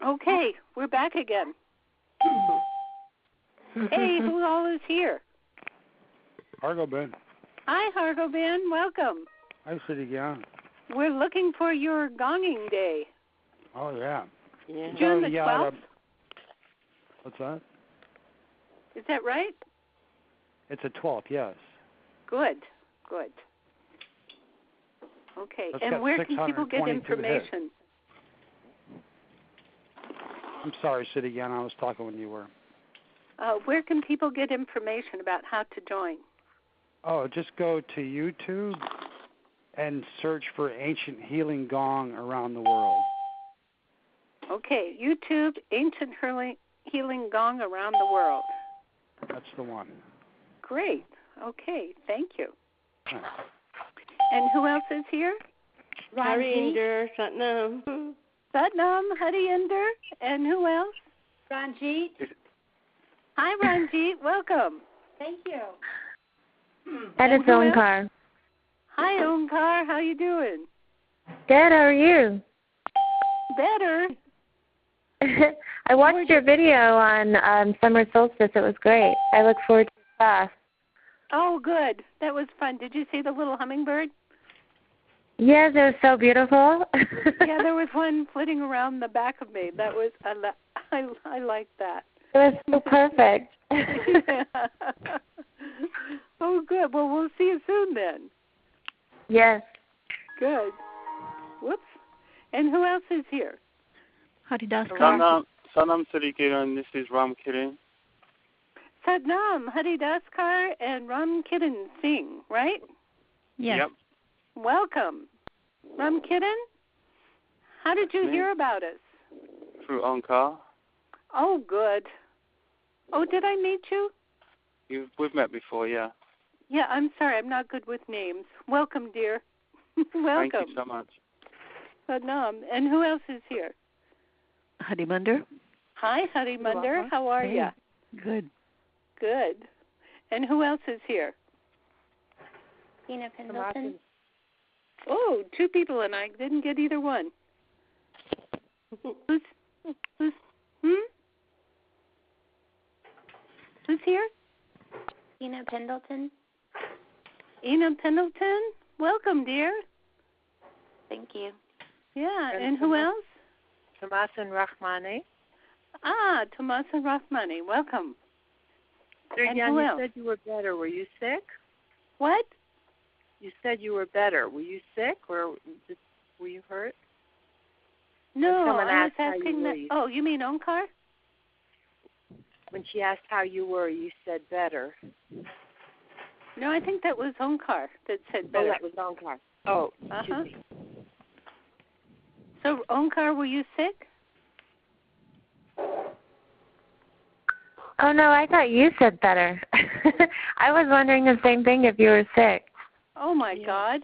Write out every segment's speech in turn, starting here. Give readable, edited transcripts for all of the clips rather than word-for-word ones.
Okay, we're back again. Hey, who all is here? Hargo-Ben. Hi, Hargo-Ben. Welcome. Hi, Siri-Gian. We're looking for your gonging day. Oh, yeah. June the 12th? What's that? Is that right? It's the 12th, yes. Good. Okay, and where can people get information? I'm sorry, Siri-Gian, I was talking when you were. Where can people get information about how to join? Oh, just go to YouTube and search for Ancient Healing Gong Around the World. Okay, YouTube, Ancient Healing Gong Around the World. That's the one. Great. Okay, thank you. Right. And who else is here? Harinder, Satnam. Satnam, Harinder, and who else? Ranjit. Hi, Ranjit. Welcome. Thank you. And it's Onkar. Hi, Onkar. How you doing? Good. How are you? Better. I watched your video on summer solstice. It was great. I look forward to the class. Oh, good. That was fun. Did you see the little hummingbird? Yes, it was so beautiful. Yeah, there was one flitting around the back of me. That was I liked that. It was so perfect. Yeah. Oh, good. Well, we'll see you soon then. Yes. Good. Whoops. And who else is here? Sanam Siri-Kiran, this is Ram Kiran. Satnam, Haridaskar, and Ram Kiran Singh, right? Yes. Yep. Welcome. Ram Kiran, how did you hear about us? Through Onkar. Oh, good. Oh, did I meet you? We've met before, yeah. Yeah, I'm sorry. I'm not good with names. Welcome, dear. Welcome. Thank you so much. Satnam. And who else is here? Harimander. Hi, Harimander. How are you? Good. Good. And who else is here? Tina Pendleton. Oh, two people, and I didn't get either one. Who's here? Tina Pendleton. Ina Pendleton. Welcome, dear. Thank you. Yeah, and who else? Tomasin Rahmani. Ah, Tomasin Rahmani. Welcome. Siri-Gian, you said you were better. Were you sick? What? You said you were better. Were you sick or were you hurt? No, someone I was asked asking that. Oh, you mean Onkar? When she asked how you were, you said better. No, I think that was Onkar that said better. Oh, that was Onkar. Oh, uh-huh. So, Onkar, were you sick? Oh, no, I thought you said better. I was wondering the same thing if you were sick. Oh, my God.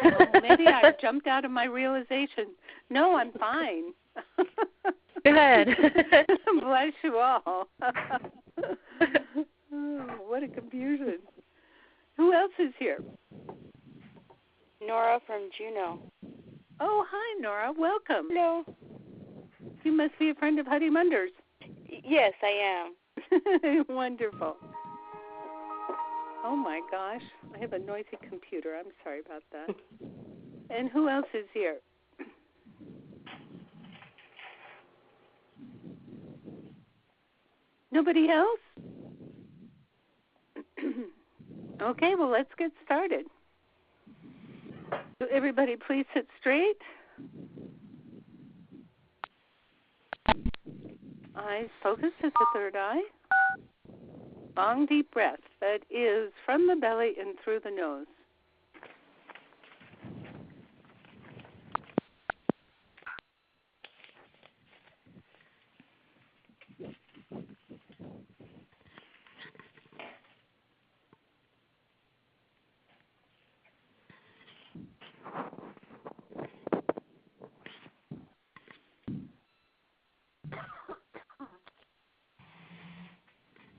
Oh, maybe I jumped out of my realization. No, I'm fine. Good. Bless you all. Oh, what a confusion. Who else is here? Nora from Juneau. Oh, hi, Nora. Welcome. Hello. You must be a friend of Huddy Munder's. Yes, I am. Wonderful. Oh, my gosh. I have a noisy computer. I'm sorry about that. And who else is here? Nobody else? Okay, well, let's get started. So everybody please sit straight. Eyes focus at the third eye. Long, deep breath. That is from the belly and through the nose.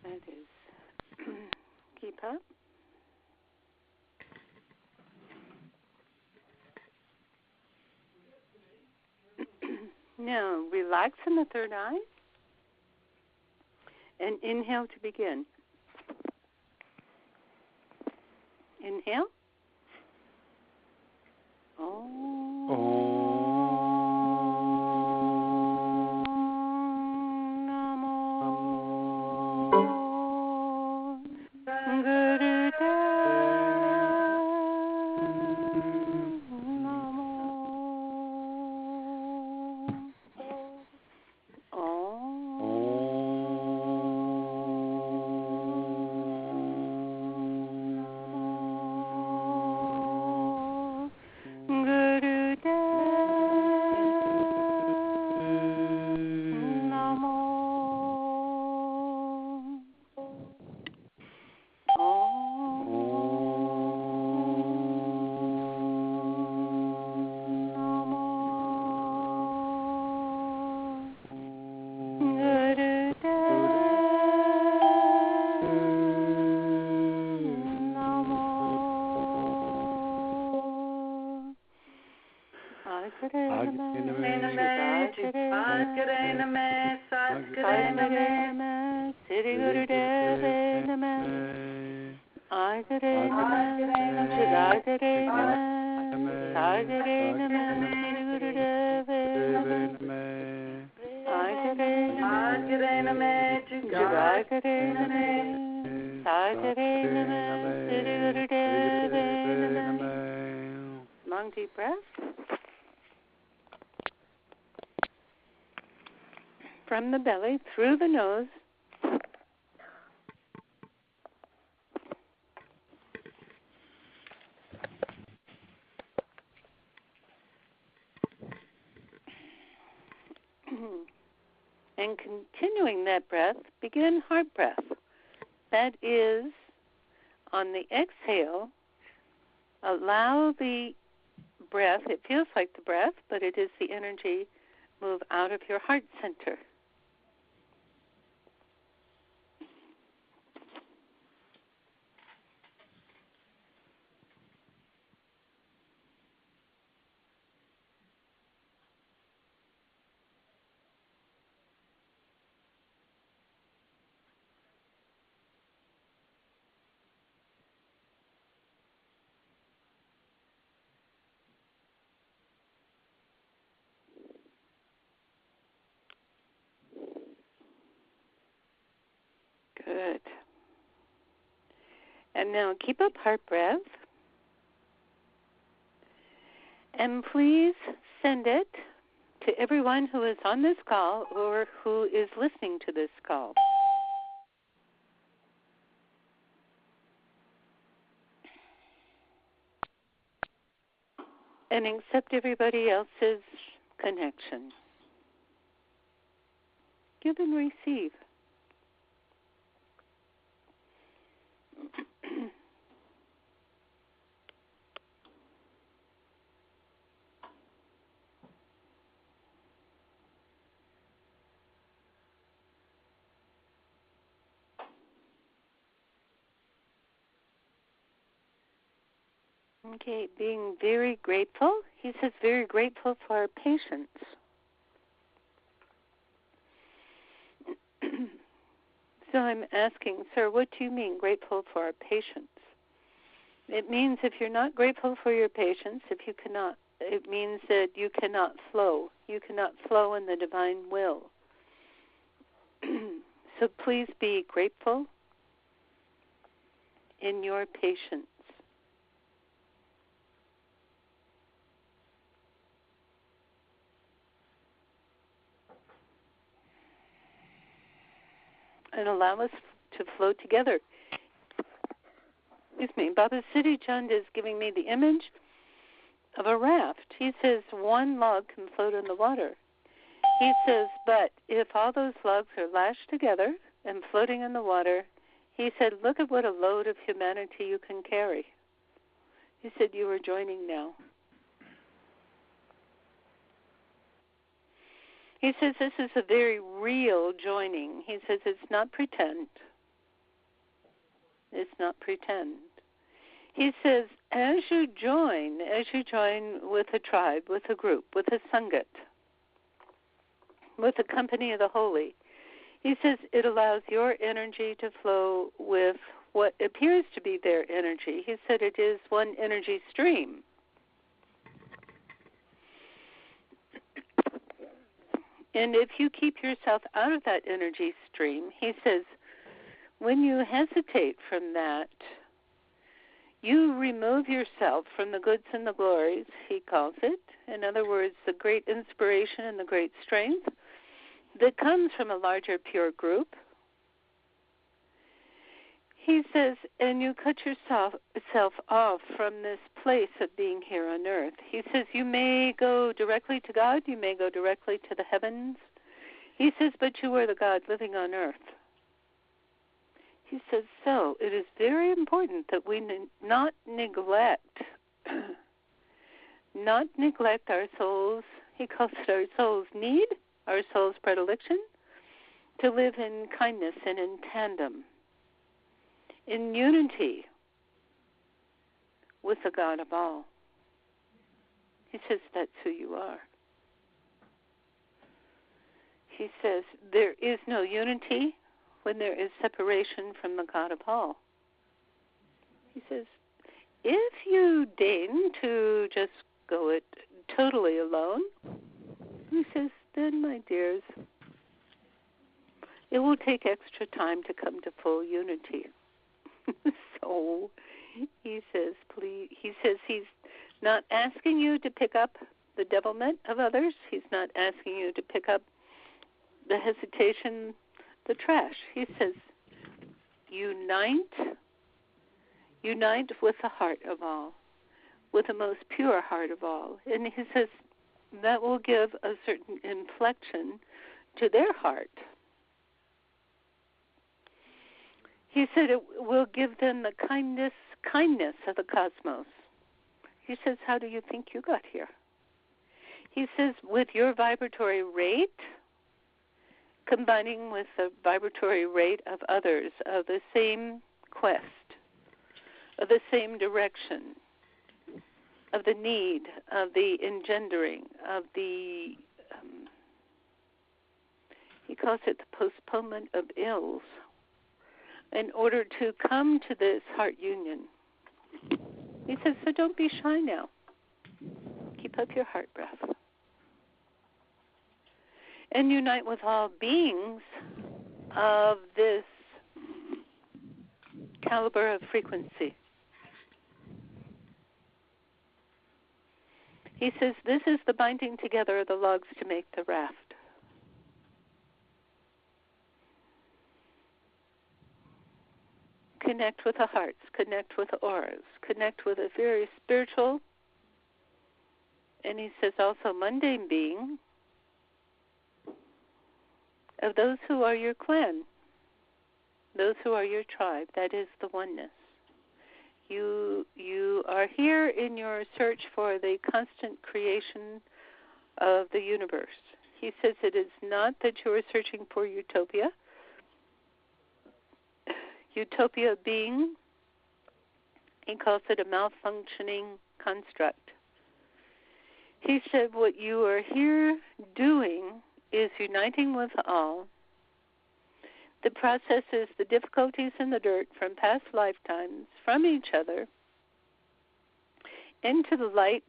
That is, keep up. Now, relax in the third eye. And inhale to begin. Inhale. Long deep breath. From the belly, through the nose. And continuing that breath, begin heart breath. That is, on the exhale, allow the breath, it feels like the breath, but it is the energy, move out of your heart center. Good. And now keep up heart breath. And please send it to everyone who is on this call or who is listening to this call. And accept everybody else's connection. Give and receive. Okay, being very grateful. He says very grateful for our patience. So I'm asking, sir, what do you mean grateful for our patience? It means if you're not grateful for your patience, it means that you cannot flow. You cannot flow in the divine will. So please be grateful in your patience. And allow us to flow together. Excuse me, Baba Siri Chand is giving me the image of a raft. He says one log can float in the water. He says, but if all those logs are lashed together and floating in the water, he said, look at what a load of humanity you can carry. He said, you are joining now. He says this is a very real joining. He says it's not pretend. It's not pretend. He says as you join with a tribe, with a group, with a sangat, with the company of the holy. He says it allows your energy to flow with what appears to be their energy. He said it is one energy stream. And if you keep yourself out of that energy stream, he says, when you hesitate from that, you remove yourself from the goods and the glories, he calls it. In other words, the great inspiration and the great strength that comes from a larger pure group. He says, and you cut yourself off from this place of being here on earth. He says, you may go directly to God, you may go directly to the heavens. He says, but you are the God living on earth. He says, so it is very important that we not neglect our souls. He calls it our soul's need, our soul's predilection, to live in kindness and in tandem, in unity with the God of all. He says that's who you are. He says there is no unity when there is separation from the God of all. He says, if you deign to just go it totally alone, he says, then, my dears, it will take extra time to come to full unity. So he says, please. He says he's not asking you to pick up the devilment of others. He's not asking you to pick up the hesitation, the trash. He says, unite with the heart of all, with the most pure heart of all. And he says that will give a certain inflection to their heart. He said it will give them the kindness of the cosmos. He says, how do you think you got here? He says, with your vibratory rate, combining with the vibratory rate of others, of the same quest, of the same direction, of the need, of the engendering, of the, he calls it the postponement of ills, in order to come to this heart union. He says, so don't be shy now. Keep up your heart breath. And unite with all beings of this caliber of frequency. He says, this is the binding together of the logs to make the raft. Connect with the hearts, connect with the auras, connect with a very spiritual, and he says also mundane being, of those who are your clan, those who are your tribe. That is the oneness. You are here in your search for the constant creation of the universe. He says it is not that you are searching for utopia. Utopia being, he calls it a malfunctioning construct. He said what you are here doing is uniting with all. The process is the difficulties in the dirt from past lifetimes, from each other, into the light,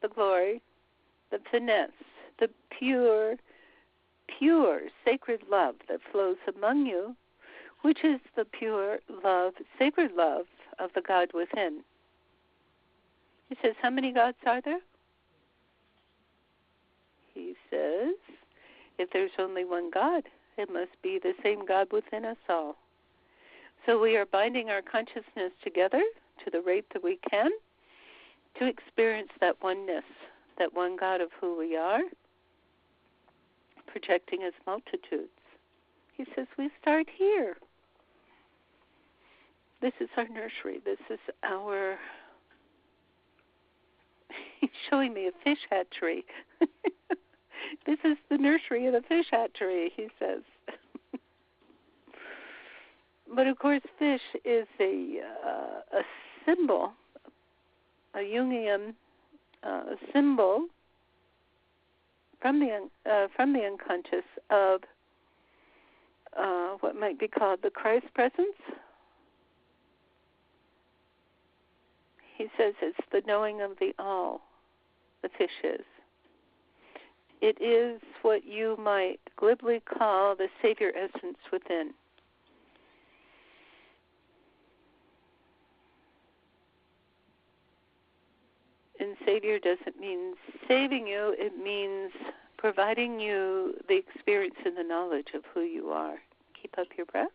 the glory, the finesse, the pure sacred love that flows among you, which is the pure love, sacred love of the God within. He says, how many gods are there? He says, if there's only one God, it must be the same God within us all. So we are binding our consciousness together to the rate that we can to experience that oneness, that one God of who we are, projecting as multitudes. He says, we start here. This is our nursery. This is our... He's showing me a fish hatchery. This is the nursery of the fish hatchery, he says. But of course, fish is a symbol, a Jungian symbol from the unconscious of what might be called the Christ presence. He says it's the knowing of the all, the fish is. It is what you might glibly call the Savior essence within. And Savior doesn't mean saving you, it means providing you the experience and the knowledge of who you are. Keep up your breath,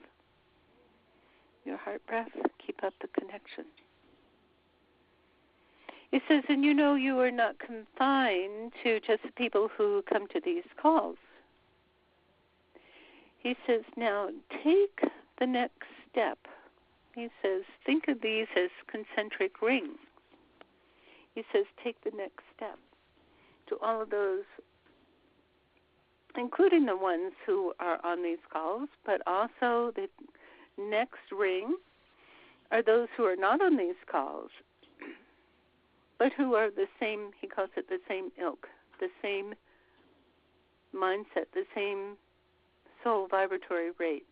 your heart breath, keep up the connection. He says, and you know you are not confined to just the people who come to these calls. He says, now take the next step. He says, think of these as concentric rings. He says, take the next step to all of those, including the ones who are on these calls, but also the next ring are those who are not on these calls, but who are the same, he calls it the same ilk, the same mindset, the same soul vibratory rate.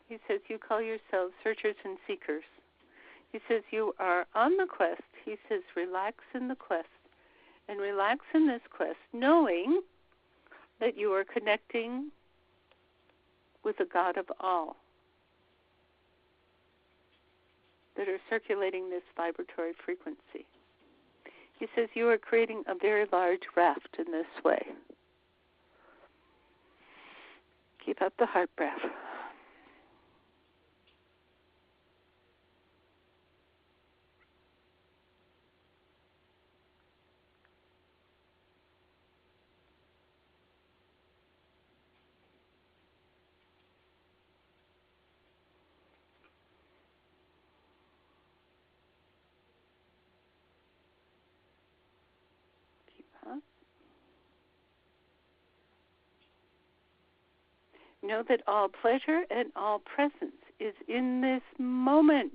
He says, you call yourselves searchers and seekers. He says, you are on the quest. He says, relax in the quest. And relax in this quest, knowing that you are connecting with the God of all that are circulating this vibratory frequency. He says, you are creating a very large raft in this way. Keep up the heart breath. Know that all pleasure and all presence is in this moment.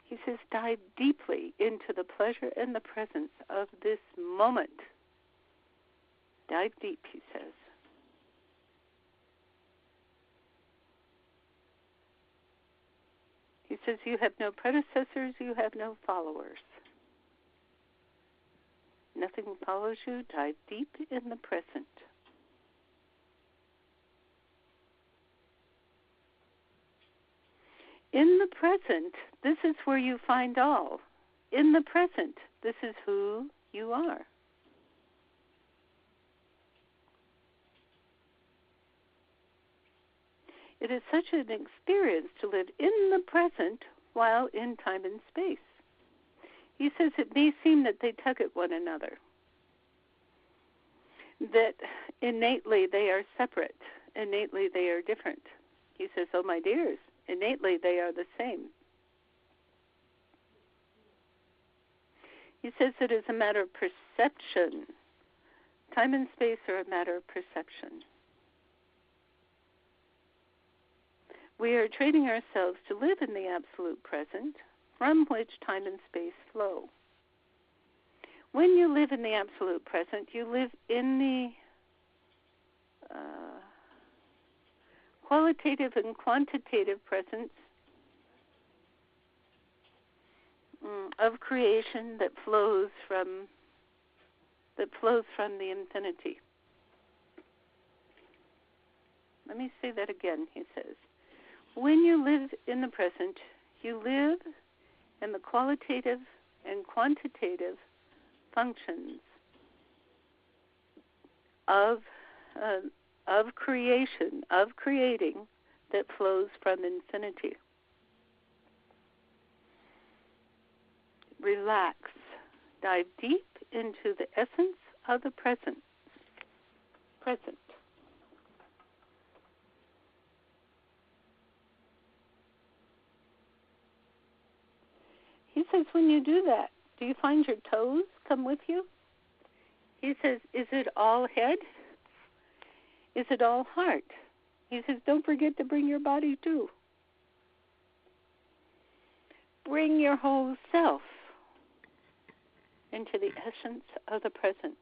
He says, dive deeply into the pleasure and the presence of this moment. Dive deep, he says. He says, you have no predecessors, you have no followers. Nothing follows you. Dive deep in the present. In the present, this is where you find all. In the present, this is who you are. It is such an experience to live in the present while in time and space. He says it may seem that they tug at one another, that innately they are separate, innately they are different. He says, oh my dears, innately they are the same. He says it is a matter of perception. Time and space are a matter of perception. We are training ourselves to live in the absolute present, from which time and space flow. When you live in the absolute present, you live in the qualitative and quantitative presence of creation that flows from the infinity. Let me say that again, he says. When you live in the present, you live in the qualitative and quantitative functions of creation, of creating, that flows from infinity. Relax. Dive deep into the essence of the present. Present. He says, when you do that, do you find your toes come with you? He says, is it all head? Is it all heart? He says, don't forget to bring your body too. Bring your whole self. into the essence of the present.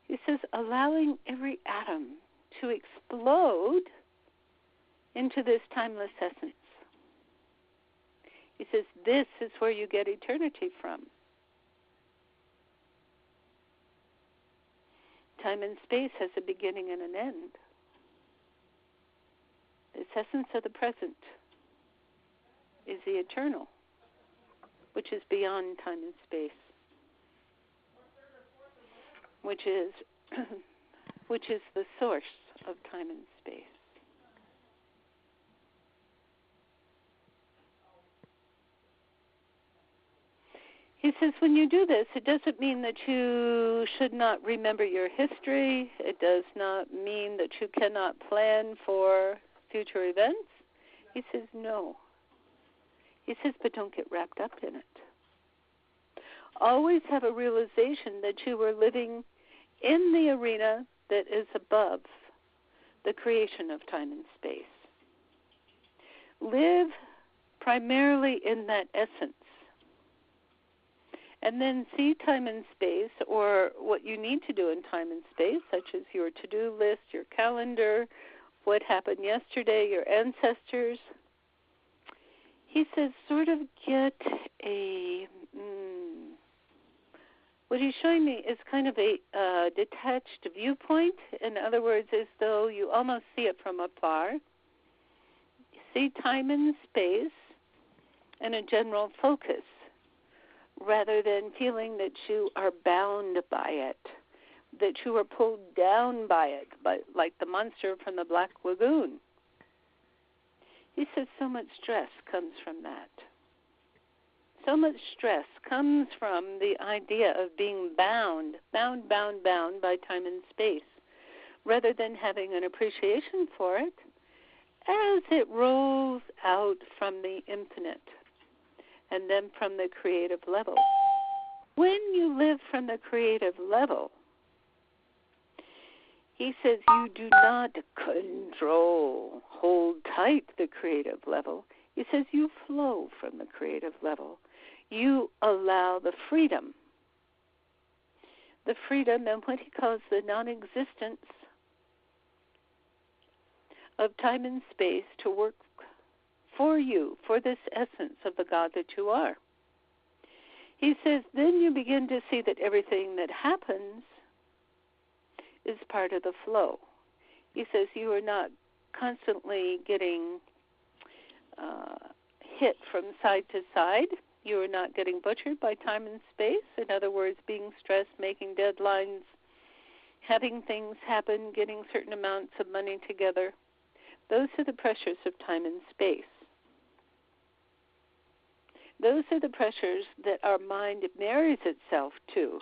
He says, allowing every atom to explode into this timeless essence. He says, this is where you get eternity from. Time and space has a beginning and an end. This essence of the present is the eternal, which is beyond time and space, which is the source of time and space. He says when you do this, it doesn't mean that you should not remember your history. It does not mean that you cannot plan for future events. He says no. He says, but don't get wrapped up in it. Always have a realization that you are living in the arena that is above the creation of time and space. Live primarily in that essence. And then see time and space, or what you need to do in time and space, such as your to-do list, your calendar, what happened yesterday, your ancestors. He says sort of get a, what he's showing me is kind of a detached viewpoint. In other words, as though you almost see it from afar. See time and space and a general focus, rather than feeling that you are bound by it, that you are pulled down by it, like the monster from the Black Lagoon. He says so much stress comes from that. So much stress comes from the idea of being bound by time and space, rather than having an appreciation for it as it rolls out from the infinite and then from the creative level. When you live from the creative level, he says you do not control, hold tight the creative level. He says you flow from the creative level. You allow the freedom and what he calls the non-existence of time and space to work for you, for this essence of the God that you are. He says, then you begin to see that everything that happens is part of the flow. He says you are not constantly getting hit from side to side. You are not getting butchered by time and space. In other words, being stressed, making deadlines, having things happen, getting certain amounts of money together. Those are the pressures of time and space. Those are the pressures that our mind marries itself to,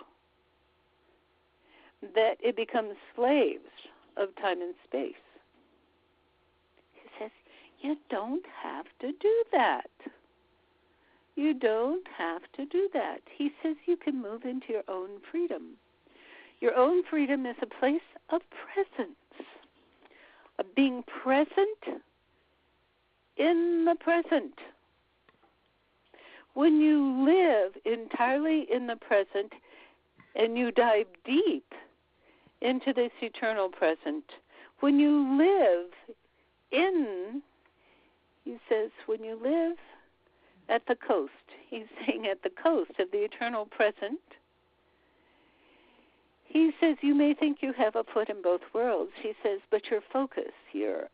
that it becomes slaves of time and space. He says, you don't have to do that. You don't have to do that. He says you can move into your own freedom. Your own freedom is a place of presence, of being present in the present. When you live entirely in the present and you dive deep into this eternal present, when you live in, he says, when you live at the coast, he's saying at the coast of the eternal present, he says you may think you have a foot in both worlds. He says, but your focus, your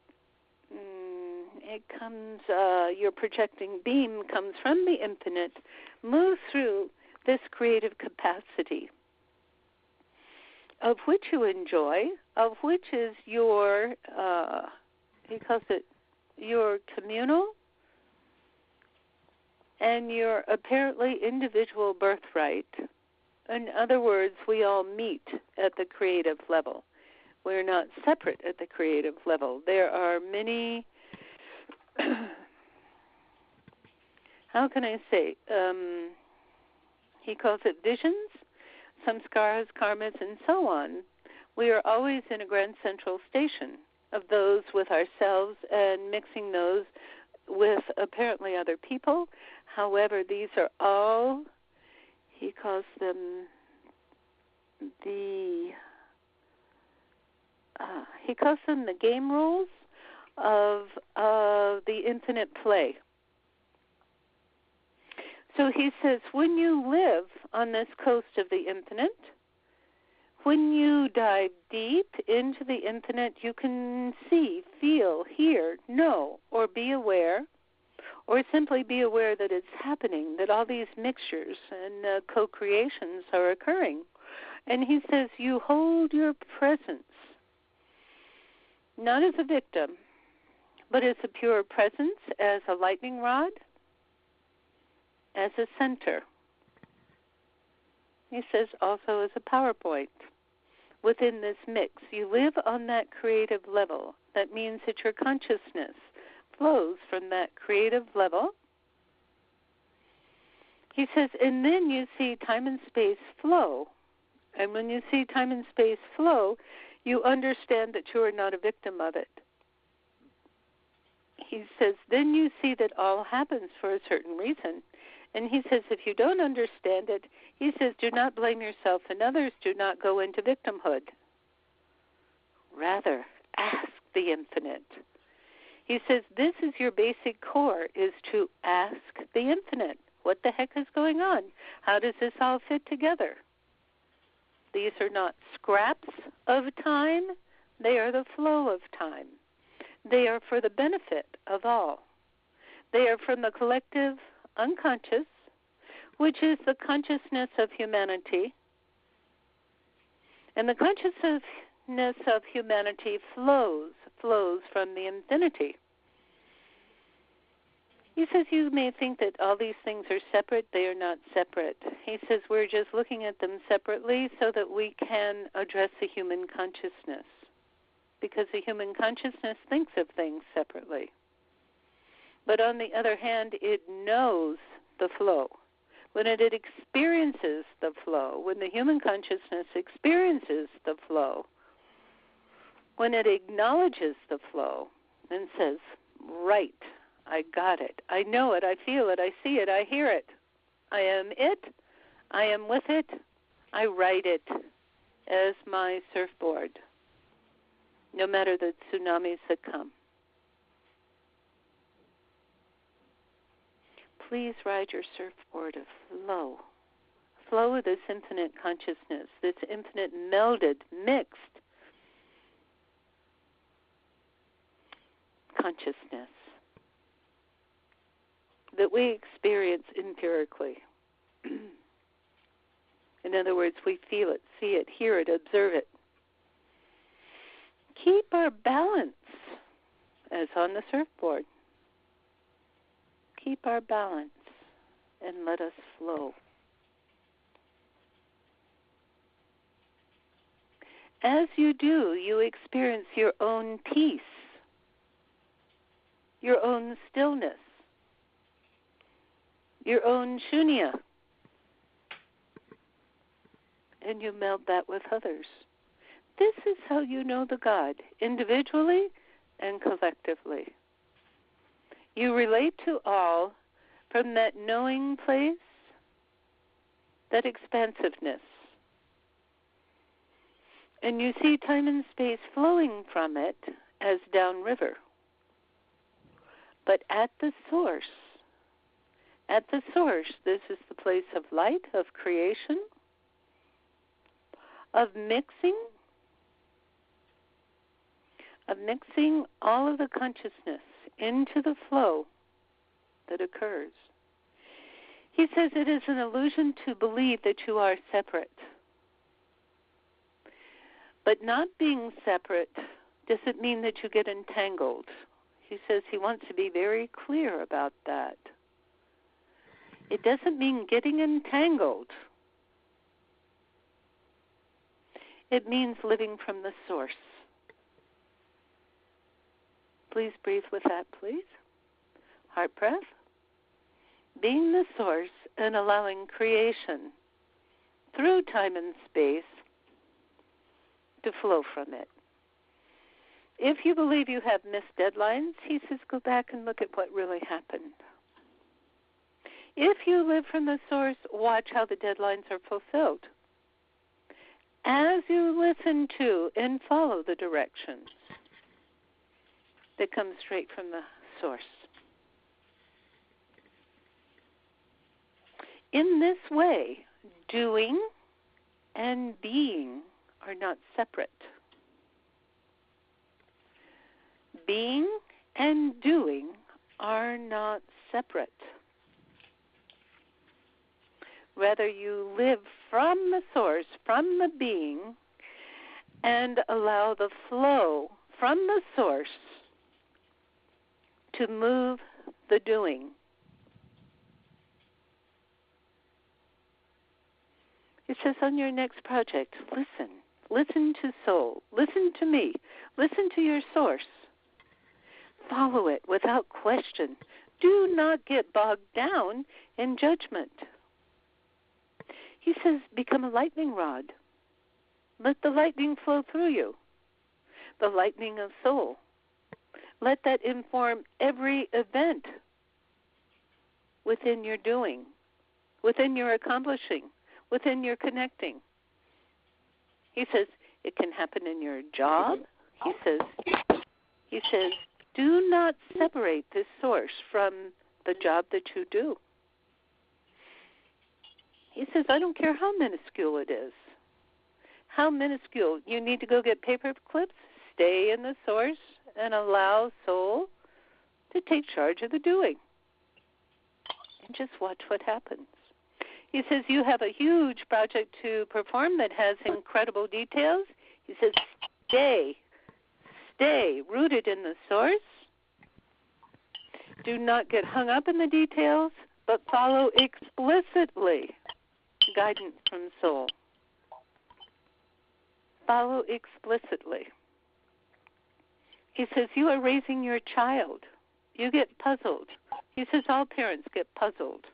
projecting beam comes from the infinite, moves through this creative capacity, of which you enjoy, of which is your, he calls it your communal and your apparently individual birthright. In other words, we all meet at the creative level. We're not separate at the creative level. There are many, how can I say, he calls it visions, samskaras, karmas, and so on. We are always in a grand central station of those with ourselves and mixing those with apparently other people. However, these are all, he calls them the game rules of the infinite play. So he says, when you live on this coast of the infinite, when you dive deep into the infinite, you can see, feel, hear, know, or be aware, or simply be aware that it's happening, that all these mixtures and co-creations are occurring. And he says you hold your presence, not as a victim, but as a pure presence, as a lightning rod, as a center. He says also as a PowerPoint. Within this mix, you live on that creative level. That means that your consciousness flows from that creative level. He says, and then you see time and space flow. And when you see time and space flow, you understand that you are not a victim of it. He says, then you see that all happens for a certain reason. And he says, if you don't understand it, he says, do not blame yourself and others. Do not go into victimhood. Rather, ask the infinite. He says, this is your basic core, is to ask the infinite. What the heck is going on? How does this all fit together? These are not scraps of time. They are the flow of time. They are for the benefit of all. They are from the collective unconscious, which is the consciousness of humanity. And the consciousness of humanity flows from the infinity. He says you may think that all these things are separate. They are not separate. He says we're just looking at them separately so that we can address the human consciousness, because the human consciousness thinks of things separately. But on the other hand, it knows the flow. When it experiences the flow, when the human consciousness experiences the flow, when it acknowledges the flow and says, right, I got it, I know it, I feel it, I see it, I hear it, I am it, I am with it, I ride it as my surfboard, no matter the tsunamis that come. Please ride your surfboard of flow of this infinite consciousness, this infinite melded, mixed consciousness that we experience empirically. In other words, we feel it, see it, hear it, observe it. Keep our balance as on the surfboard. Keep our balance and let us flow. As you do, you experience your own peace, your own stillness, your own shunya, and you meld that with others. This is how you know the God, individually and collectively. You relate to all from that knowing place, that expansiveness. And you see time and space flowing from it as downriver. But at the source, this is the place of light, of creation, of mixing all of the consciousness into the flow that occurs. He says it is an illusion to believe that you are separate. But not being separate doesn't mean that you get entangled. He says he wants to be very clear about that. It doesn't mean getting entangled. It means living from the source. Please breathe with that, please. Heart breath. Being the source and allowing creation through time and space to flow from it. if you believe you have missed deadlines, he says go back and look at what really happened. If you live from the source, watch how the deadlines are fulfilled. As you listen to and follow the directions that come straight from the source. In this way, doing and being are not separate. Being and doing are not separate. Rather, you live from the source, from the being, and allow the flow from the source to move the doing. It says on your next project, listen. Listen to soul. Listen to me. Listen to your source. Follow it without question. Do not get bogged down in judgment. He says, become a lightning rod. Let the lightning flow through you. The lightning of soul. Let that inform every event within your doing, within your accomplishing, within your connecting. He says, it can happen in your job. He says, do not separate this source from the job that you do. He says, I don't care how minuscule it is. How minuscule. You need to go get paper clips, stay in the source, and allow soul to take charge of the doing. And just watch what happens. He says, you have a huge project to perform that has incredible details. He says, stay rooted in the source. Do not get hung up in the details, but follow explicitly guidance from soul. Follow explicitly. He says, you are raising your child. You get puzzled. He says, all parents get puzzled.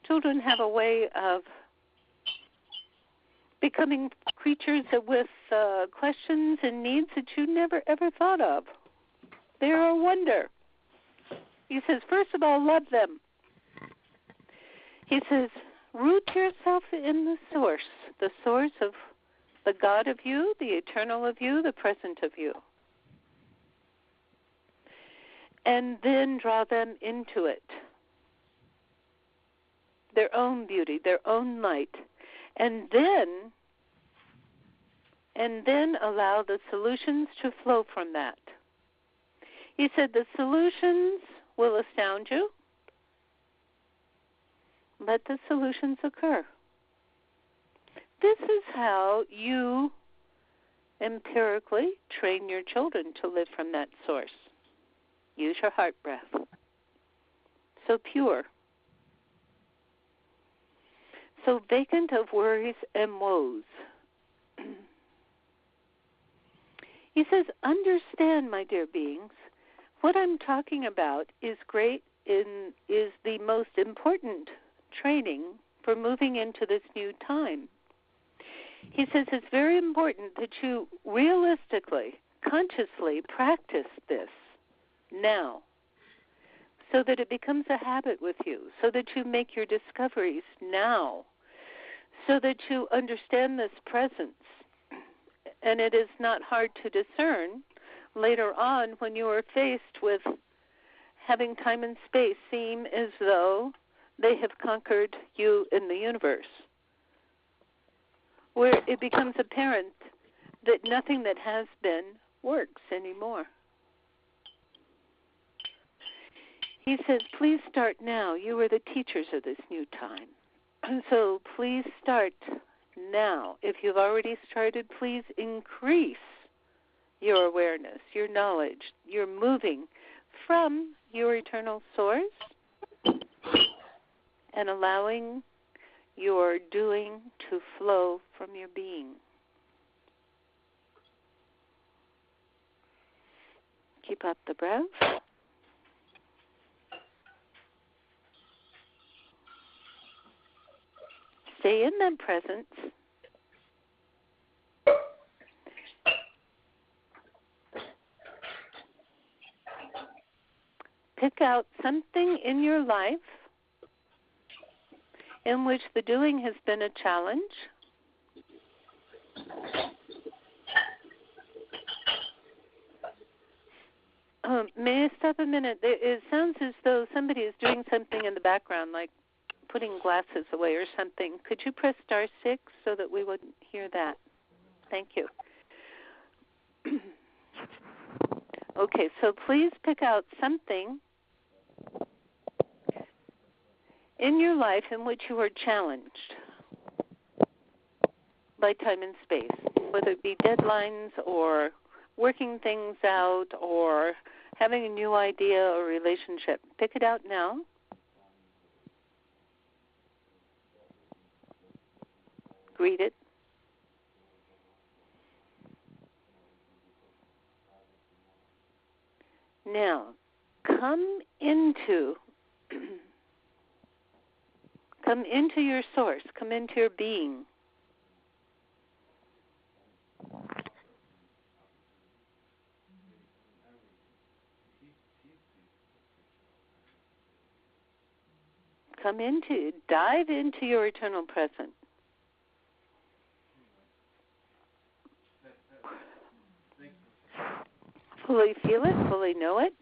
Children have a way of becoming creatures with questions and needs that you never, ever thought of. They're a wonder. He says, first of all, love them. He says, root yourself in the source of the God of you, the eternal of you, the present of you. And then draw them into it. Their own beauty, their own light. And then allow the solutions to flow from that. He said the solutions will astound you. Let the solutions occur. This is how you empirically train your children to live from that source. Use your heart breath. So pure. So vacant of worries and woes. He says, understand, my dear beings, what I'm talking about is the most important training for moving into this new time. He says it's very important that you realistically, consciously practice this now, so that it becomes a habit with you, so that you make your discoveries now, so that you understand this presence. And it is not hard to discern later on when you are faced with having time and space seem as though they have conquered you in the universe, where it becomes apparent that nothing that has been works anymore. He says, please start now. You are the teachers of this new time. So please start now. If you've already started, please increase your awareness, your knowledge. You're moving from your eternal source and allowing your doing to flow from your being. Keep up the breath. Stay in that presence. out something in your life in which the doing has been a challenge. May I stop a minute? It sounds as though somebody is doing something in the background, like putting glasses away or something. Could you press *6 so that we wouldn't hear that? Thank you. Okay, so please pick out something in your life in which you are challenged by time and space, whether it be deadlines or working things out or having a new idea or relationship. Pick it out now. Greet it. Now, come into your source, come into your being. Dive into your eternal present. Fully feel it, fully know it.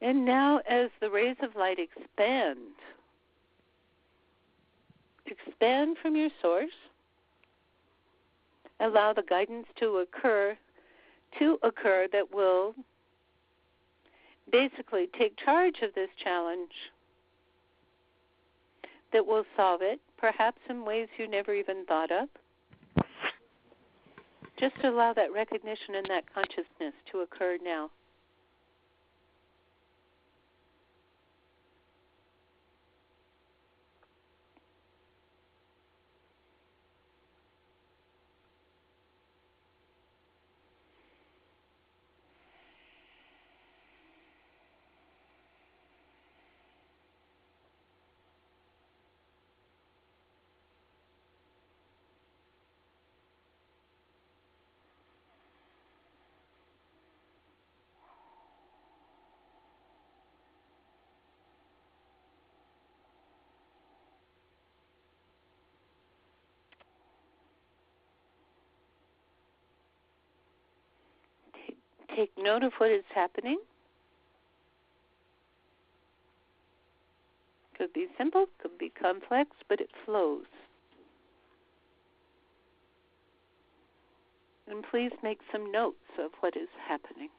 And now as the rays of light expand from your source, allow the guidance to occur that will basically take charge of this challenge, that will solve it, perhaps in ways you never even thought of. Just allow that recognition and that consciousness to occur now. Take note of what is happening. Could be simple, could be complex, but it flows. And please make some notes of what is happening.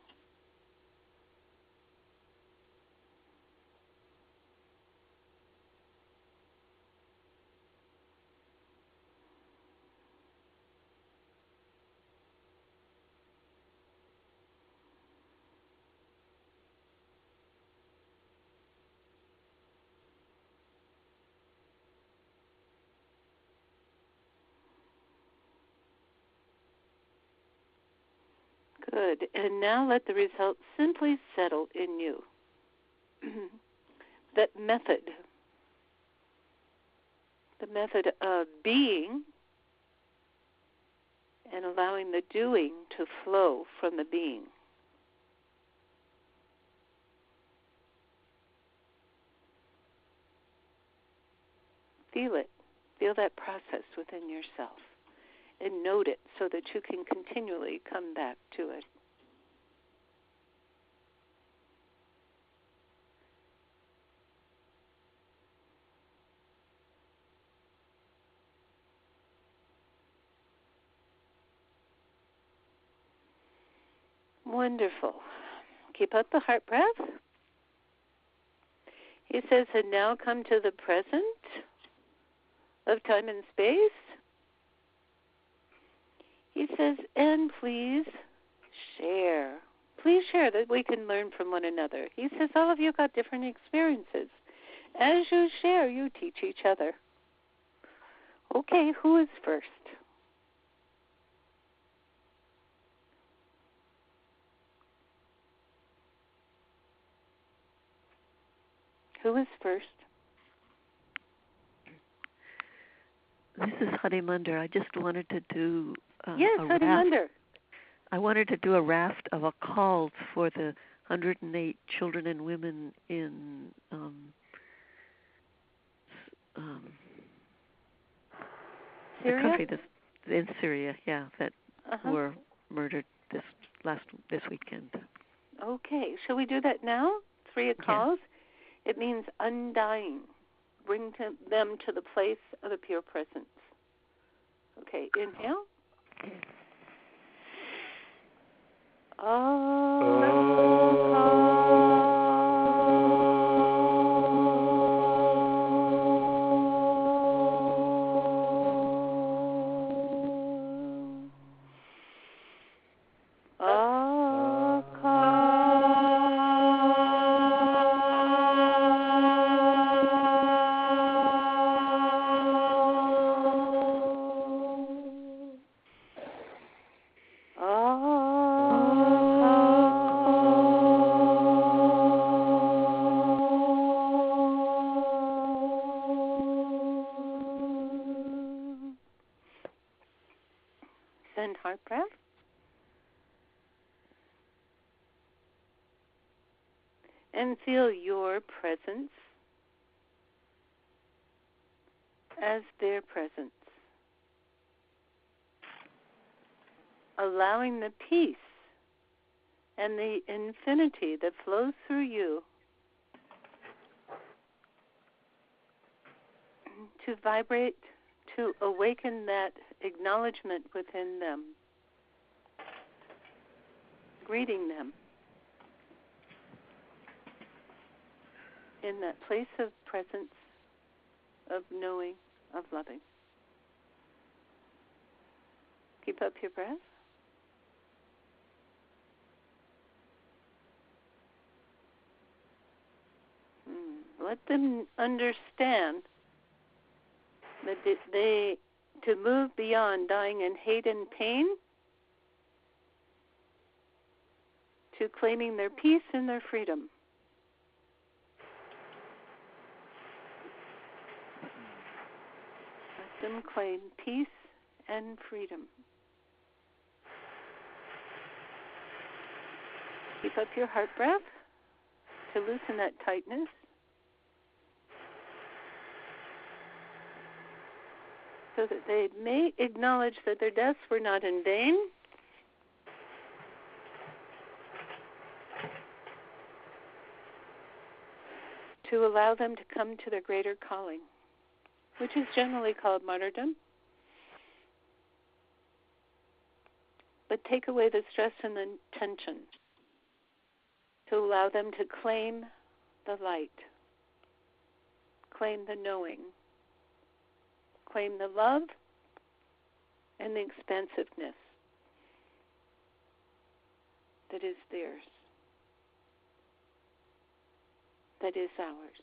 Good. And now let the results simply settle in you. That method, the method of being and allowing the doing to flow from the being. Feel it. Feel that process within yourself. And note it so that you can continually come back to it. Wonderful. Keep up the heart breath. He says, and now come to the present of time and space. He says, and please share. Please share that we can learn from one another. He says, all of you got different experiences. As you share, you teach each other. Okay, who is first? Who is first? This is Harimander. I just wanted to do yes, Harimander. I wanted to do a raft of a calls for the 108 children and women in the country in Syria, that were murdered this weekend. Okay, shall we do that now? 3 calls. It means undying. Bring them to the place of the pure presence. Okay, inhale. Send heart breath. And feel your presence as their presence. Allowing the peace and the infinity that flows through you to vibrate, to awaken that acknowledgement within them, greeting them in that place of presence, of knowing, of loving. Keep up your breath. Let them understand that they to move beyond dying in hate and pain to claiming their peace and their freedom. Let them claim peace and freedom. Keep up your heart breath to loosen that tightness. So that they may acknowledge that their deaths were not in vain. To allow them to come to their greater calling, which is generally called martyrdom. But take away the stress and the tension. To allow them to claim the light, claim the knowing, claim the love and the expansiveness that is theirs, that is ours.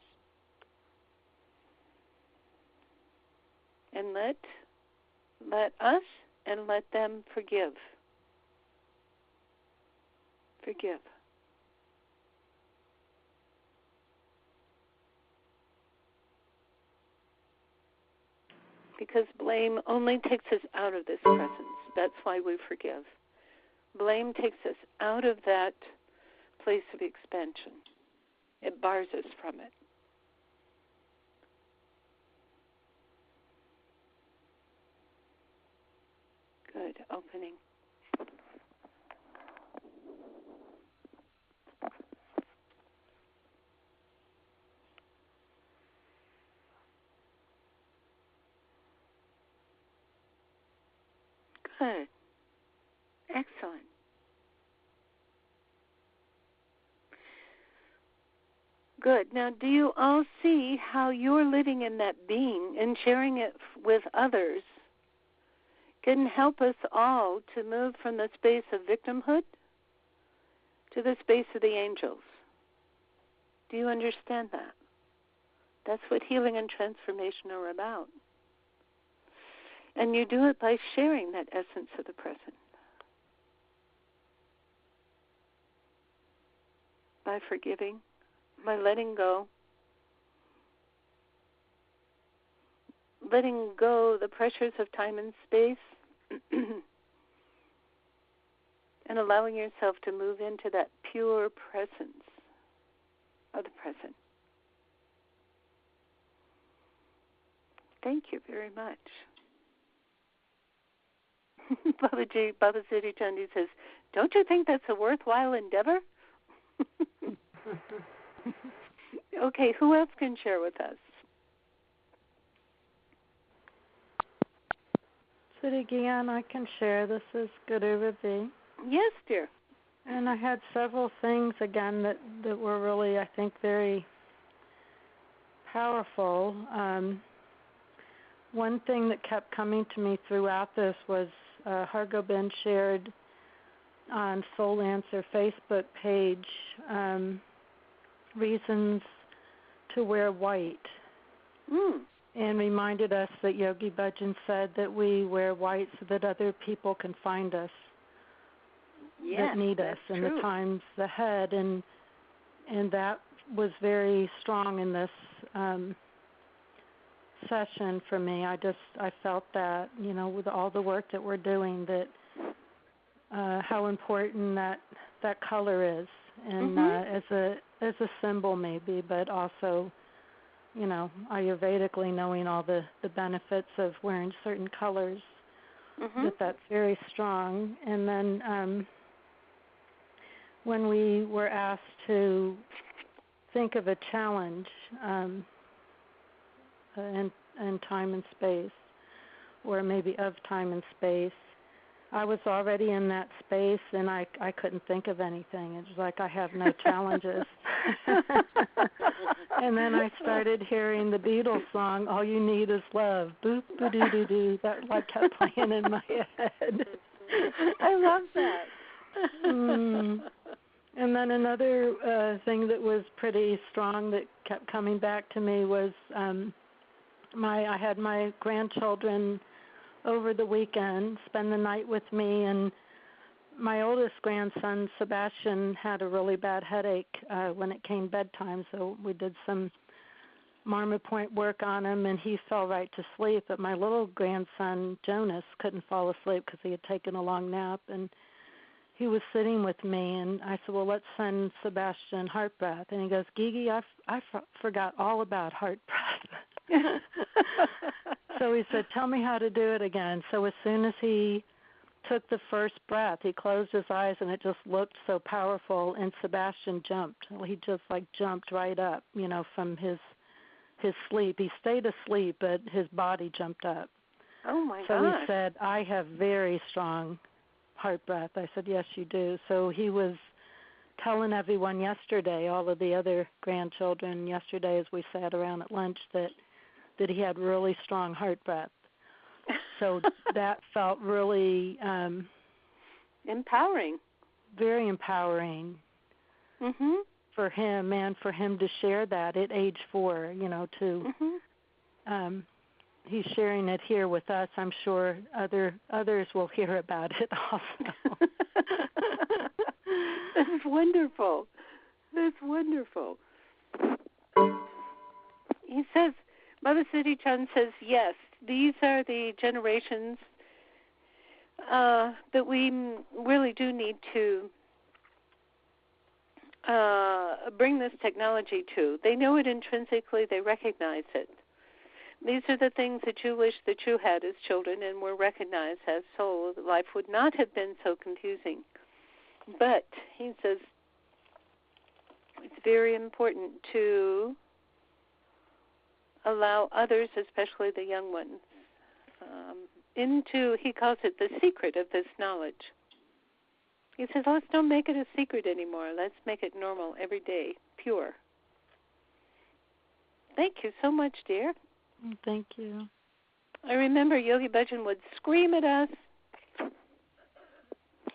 And let us and let them forgive. Forgive. Because blame only takes us out of this presence. That's why we forgive. Blame takes us out of that place of expansion. It bars us from it. Good. Opening. Good. Excellent. Good. Now, do you all see how you're living in that being and sharing it with others can help us all to move from the space of victimhood to the space of the angels? Do you understand that? That's what healing and transformation are about. And you do it by sharing that essence of the present. By forgiving, by letting go. Letting go the pressures of time and space. and allowing yourself to move into that pure presence of the present. Thank you very much. Baba Siri Chand says, don't you think that's a worthwhile endeavor? Okay, who else can share with us? Siri-Gian, I can share. This is Guru-v. Yes, dear. And I had several things, again, that were really, I think, very powerful. One thing that kept coming to me throughout this was Hargobind shared on Soul Answer Facebook page reasons to wear white. And reminded us that Yogi Bhajan said that we wear white so that other people can find us that need us in the times ahead. And that was very strong in this session for me. I felt that, with all the work that we're doing, that how important that color is, and as a symbol maybe, but also, Ayurvedically knowing all the benefits of wearing certain colors, that's very strong. And then when we were asked to think of a challenge in time and space, or maybe of time and space, I was already in that space, and I couldn't think of anything. It was like I have no challenges. And then I started hearing the Beatles song, All You Need Is Love. Boop, ba-doo-doo-doo. That kept playing in my head. I love that. And then another thing that was pretty strong that kept coming back to me was I had my grandchildren over the weekend spend the night with me, and my oldest grandson, Sebastian, had a really bad headache when it came bedtime, so we did some Marmot Point work on him, and he fell right to sleep. But my little grandson, Jonas, couldn't fall asleep because he had taken a long nap, and he was sitting with me, and I said, well, let's send Sebastian heart breath. And he goes, Gigi, I forgot all about heart breath. So he said, tell me how to do it again. So as soon as he took the first breath, he closed his eyes, and it just looked so powerful, and Sebastian jumped. He just jumped right up, from his sleep. He stayed asleep, but his body jumped up. Oh, my So gosh. he said, I have very strong heart breath. I said, yes, you do. So he was telling everyone yesterday, all of the other grandchildren yesterday as we sat around at lunch, that he had really strong heart breath. So that felt really empowering. Very empowering for him, and for him to share that at age 4, he's sharing it here with us. I'm sure others will hear about it also. That's wonderful. That's wonderful. He says, Baba Siri Chand says, yes, these are the generations that we really do need to bring this technology to. They know it intrinsically. They recognize it. These are the things that you wish that you had as children and were recognized as soul. Life would not have been so confusing. But he says it's very important to allow others, especially the young ones, into, he calls it the secret of this knowledge. He says, let's don't make it a secret anymore. Let's make it normal, every day, pure. Thank you so much, dear. Thank you. I remember Yogi Bhajan would scream at us.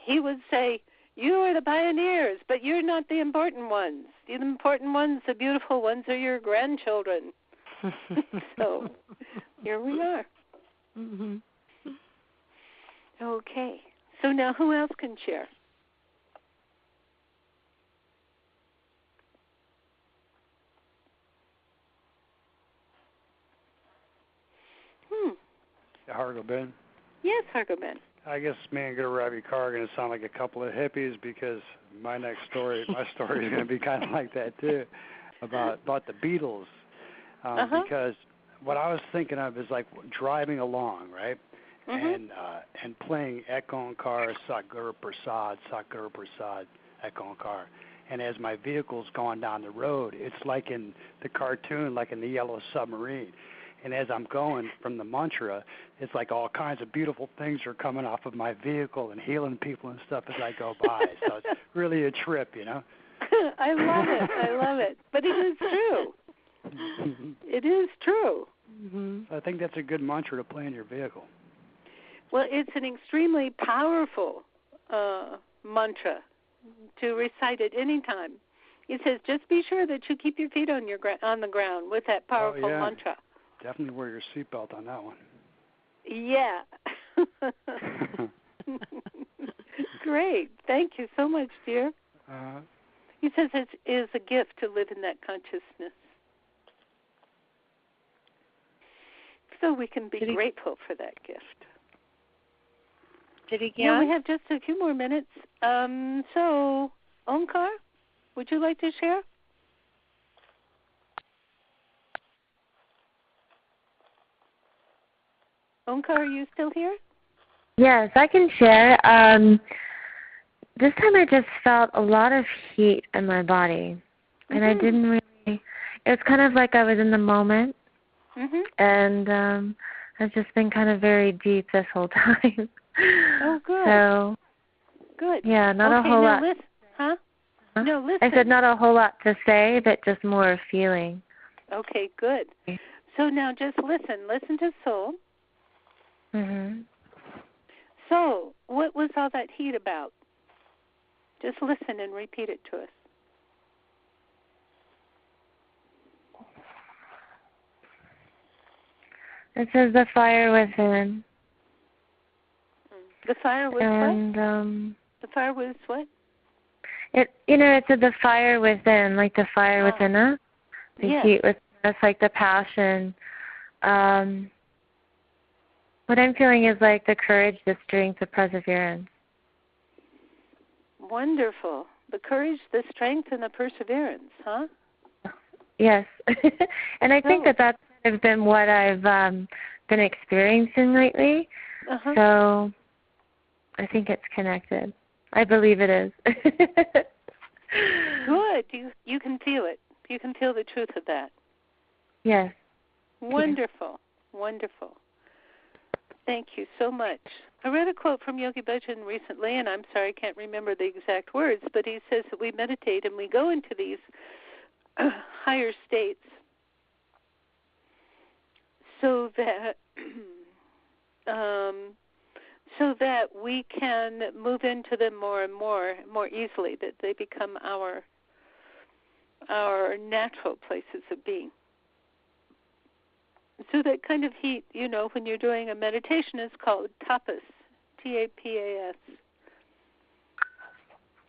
He would say, you are the pioneers, but you're not the important ones. The important ones, the beautiful ones, are your grandchildren. So here we are. Okay. So now who else can share? Hargobind. Yes, Hargobind. I guess me and Gonna Rob Your Car are going to sound like a couple of hippies because my story is going to be kind of like that too, about the Beatles. Because what I was thinking of is like driving along, right? And playing Ek Onkar, Sat Guru Prasad, Ek Onkar. And as my vehicle's going down the road, it's like in the cartoon, like in the Yellow Submarine. And as I'm going from the mantra, it's like all kinds of beautiful things are coming off of my vehicle and healing people and stuff as I go by. So it's really a trip, you know. I love it. But it is true. It is true. So I think that's a good mantra to play in your vehicle. Well, it's an extremely powerful mantra to recite at any time. It says, just be sure that you keep your feet on the ground with that powerful mantra. Definitely wear your seatbelt on that one. Yeah. Great. Thank you so much, dear. He says it is a gift to live in that consciousness. So we can be grateful for that gift. Siri-Gian? We have just a few more minutes. So, Onkar, would you like to share? Onkar, are you still here? Yes, I can share. This time I just felt a lot of heat in my body. And I didn't really, it was kind of like I was in the moment. And I've just been kind of very deep this whole time. Oh, good. So, good. Yeah, not a whole lot. No, listen. I said not a whole lot to say, but just more feeling. Okay, good. So now just listen. Listen to Soul. So, what was all that heat about? Just listen and repeat it to us. It says the fire within. The fire was what? The fire was what? It said the fire within, like the fire within us. The heat within us, like the passion. What I'm feeling is like the courage, the strength, the perseverance. Wonderful. The courage, the strength, and the perseverance, huh? Yes. And I think that's kind of been what I've been experiencing lately. So I think it's connected. I believe it is. Good. You can feel it. You can feel the truth of that. Yes. Wonderful. Wonderful. Thank you so much. I read a quote from Yogi Bhajan recently, and I'm sorry I can't remember the exact words, but he says that we meditate and we go into these higher states so that we can move into them more and more easily, that they become our natural places of being. So that kind of heat, when you're doing a meditation, is called tapas, T-A-P-A-S.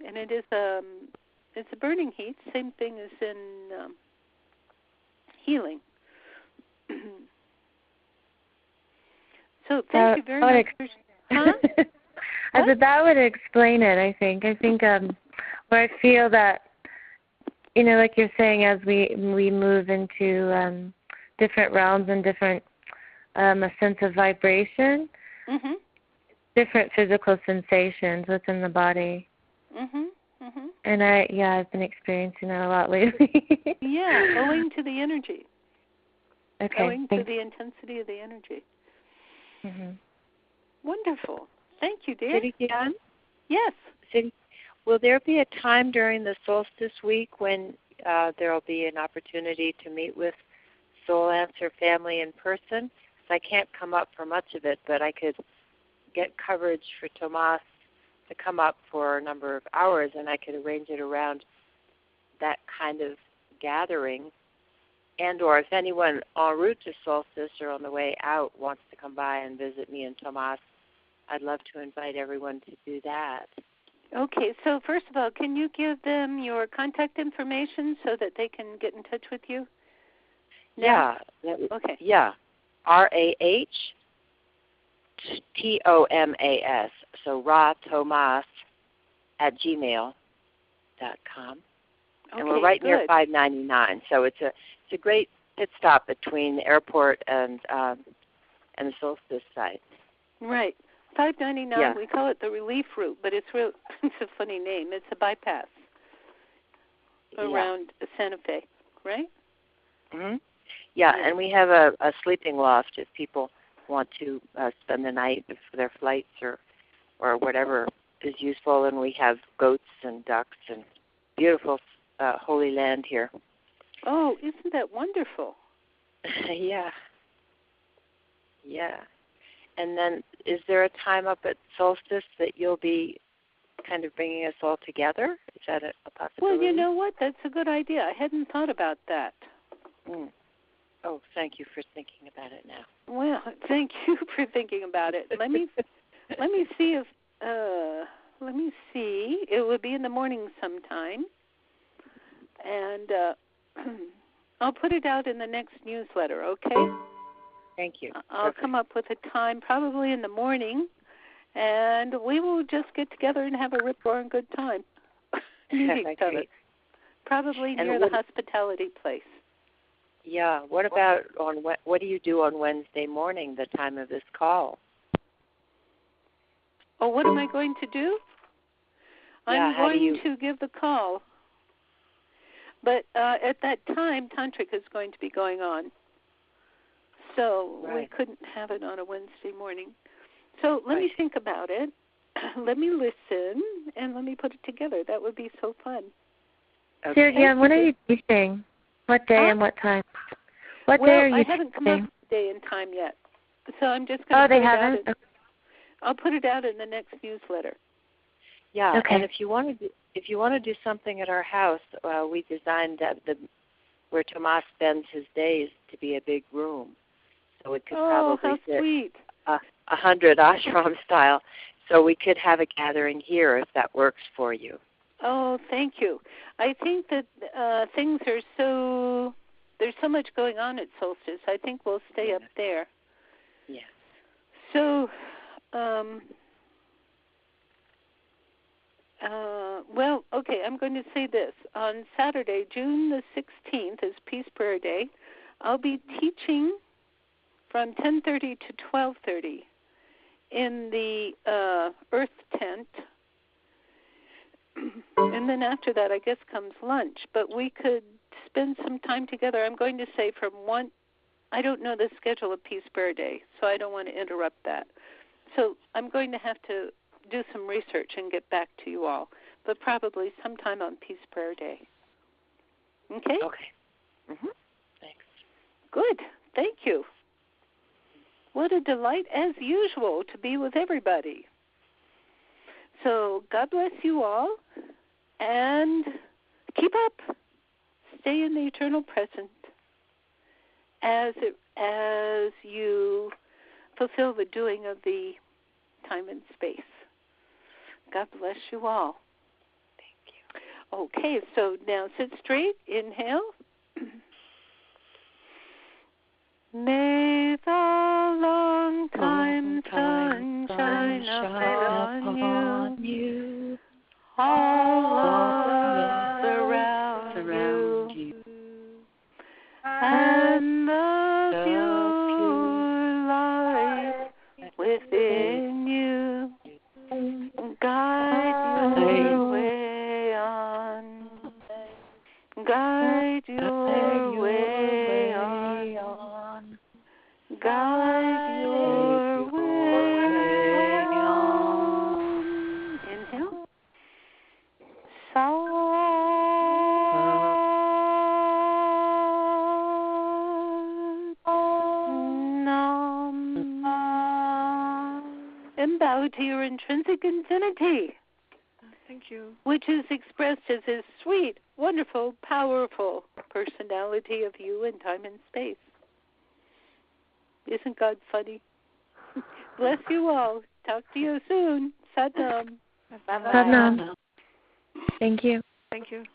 And it is it's a burning heat, same thing as in healing. So thank you very much. I said that would explain it, I think. I think where I feel that, like you're saying, as we move into different realms and different a sense of vibration, different physical sensations within the body. And I've been experiencing that a lot lately. Owing to the energy. Okay. Owing to the intensity of the energy. Wonderful. Thank you, dear. Siri-Gian? Yes. Will there be a time during the solstice week when there will be an opportunity to meet with Soul Answer family in person? I can't come up for much of it, but I could get coverage for Tomas to come up for a number of hours, and I could arrange it around that kind of gathering. And or if anyone en route to solstice or on the way out wants to come by and visit me and Tomas, I'd love to invite everyone to do that. Okay, so first of all, can you give them your contact information so that they can get in touch with you? Yeah. Okay. Yeah. RAH Tomas. So ratomas@gmail.com. Okay, and we're right good. near 599. So it's a great pit stop between the airport and the Solstice site. Right. 599, Yeah. we call it the relief route, but it's a funny name. It's a bypass around Santa Fe, right? Mm-hmm. Yeah, and we have a sleeping loft if people want to spend the night for their flights or whatever is useful. And we have goats and ducks and beautiful holy land here. Oh, isn't that wonderful? Yeah. Yeah. And then is there a time up at Solstice that you'll be kind of bringing us all together? Is that a possibility? Well, you know what? That's a good idea. I hadn't thought about that. Mm. Oh, thank you for thinking about it now. Well, thank you for thinking about it. Let me see if it would be in the morning sometime, and I'll put it out in the next newsletter. Okay. Thank you. I'll come up with a time, probably in the morning, and we will just get together and have a rip-roaring good time. Meet each other. Probably near the hospitality place. Yeah. What about what do you do on Wednesday morning, the time of this call? Oh, what am I going to do? I'm going to give the call. But at that time, Tantric is going to be going on. So we couldn't have it on a Wednesday morning. So let me think about it. Let me listen, and let me put it together. That would be so fun. Okay. Siri-Gian, when are you teaching? What day and what time? What day are you teaching? I haven't come up with the day and time yet. So I'm just going to they haven't? I'll put it out in the next newsletter. Yeah, okay. And if you want to do something at our house, we designed where Tomas spends his days to be a big room. So it could probably fit 100 ashram style. So we could have a gathering here if that works for you. Oh, thank you. I think that things are there's so much going on at Solstice. I think we'll stay up there. Yeah. So, okay, I'm going to say this. On Saturday, June the 16th is Peace Prayer Day. I'll be teaching from 10:30 to 12:30 in the Earth Tent. And then after that, I guess, comes lunch. But we could spend some time together. I'm going to say from 1, I don't know the schedule of Peace Prayer Day, so I don't want to interrupt that. So I'm going to have to do some research and get back to you all, but probably sometime on Peace Prayer Day. Okay? Okay. Mm-hmm. Thanks. Good. Thank you. What a delight, as usual, to be with everybody. So God bless you all, and keep up. Stay in the eternal present as you fulfill the doing of the time and space. God bless you all. Thank you. Okay, so now sit straight. Inhale. May the long time sun shine upon you. All love surround you. And the pure light within you guide your way on. Guide your way on. Guide your way on. Inhale. And bow to your intrinsic infinity. Thank you. Which is expressed as his sweet, wonderful, powerful personality of you in time and space. Isn't God funny? Bless you all. Talk to you soon. Sat Nam. Sat Nam. Thank you. Thank you.